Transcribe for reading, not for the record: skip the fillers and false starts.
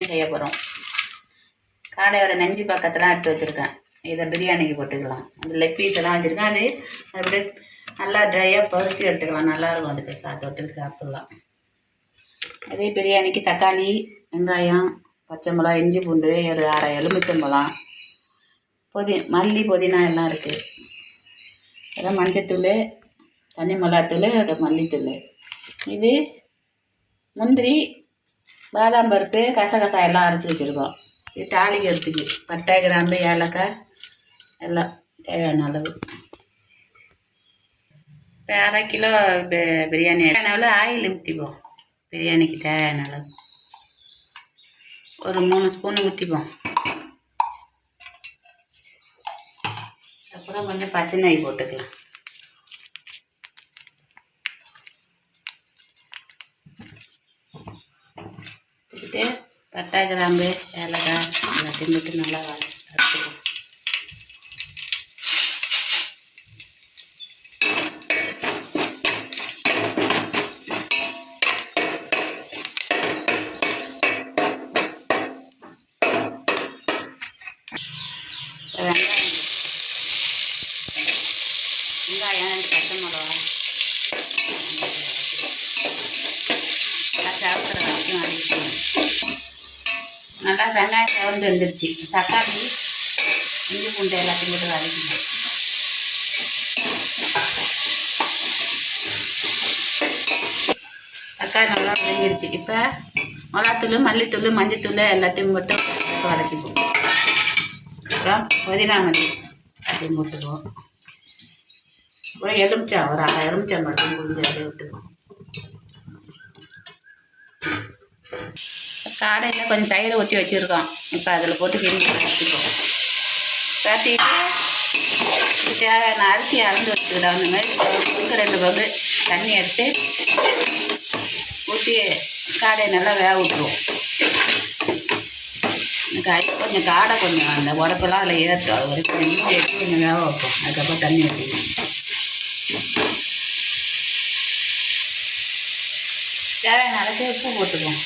செய்ய போகிறோம். காடையோட நெஞ்சு பக்கத்தெல்லாம் எடுத்து வச்சுருக்கேன். இதை பிரியாணிக்கு போட்டுக்கலாம். அந்த லெக் பீஸ் எல்லாம் வச்சுருக்கேன். அது அப்படியே நல்லா ட்ரையாக பறித்து எடுத்துக்கலாம். நல்லாயிருக்கும். அதுக்கு தொட்டுக்கு சாப்பிட்லாம். அதே பிரியாணிக்கு தக்காளி, வெங்காயம், பச்சை மிளகா, இஞ்சி பூண்டு, ஒரு அரை எலுமிச்சம்பழம், மல்லி, புதினா எல்லாம் இருக்குது. அதான் மஞ்சத்தூள், தனி மிளகாத்தூள், மல்லித்தூள். இது முந்திரி, பாதாம் பருப்பு, கசகசா எல்லாம் அரைச்சி வச்சுருக்கோம். இது தாளிக்கிறதுக்கு பட்டை, கிராம்பு, ஏலக்காய் எல்லாம் தேவையான அளவு. இப்போ அரை கிலோ பிரியாணி அளவில் ஆயில் ஊற்றிப்போம். பிரியாணிக்கு தேவையான அளவு ஒரு 3 ஸ்பூன் ஊற்றிப்போம். அப்புறம் கொஞ்சம் பச்சை நெய் போட்டுக்கலாம். வச்சுட்டு பட்டை, கிராம்பு, ஏலக்காய் எல்லாத்தையும் போட்டு நல்லா வறுத்துக்கலாம். வெங்காயம், பச்சை மிளகா சாப்பிட்ற வரைக்கும் அடிக்கணும். நல்லா வெங்காயம் செவந்து வந்துருச்சு. தக்காளி, இஞ்சி பூண்டு எல்லாத்தையும் போட்டு வதக்கணும். தக்காளி நல்லா வதங்கிடுச்சு. இப்போ மிளகாத்தூள், மல்லித்தூள், மஞ்சத்தூள் எல்லாத்தையும் போட்டு வதக்கிப்போம். அப்புறம் புதினா மல்லி அதையும் போட்டுக்குவோம். அப்புறம் ஒரு அரை எலுமிச்சம்பழம் புரிஞ்சு அதை விட்டுக்குவோம். காடையில் கொஞ்சம் தயிர் ஊற்றி வச்சுருக்கோம். இப்போ அதில் போட்டு கிண்டி வச்சுக்குவோம். கட்டிட்டு தேவையான அரிசி அரைஞ்சி வச்சுக்கிட்டோம். அந்த மாதிரி 2 பங்கு தண்ணி எடுத்து ஊற்றி காடையை நல்லா வேக விட்டுருவோம். கொஞ்சம் காடை கொஞ்சம் அந்த உடப்பெல்லாம் அதில் ஏற்றும். அது வரைக்கும் கொஞ்சம் எடுத்து கொஞ்சம் வேக வைப்போம். அதுக்கப்புறம் தண்ணி ஊற்றிக்கணும். தேவையான அளவுக்கு உப்பு போட்டுக்குவோம்.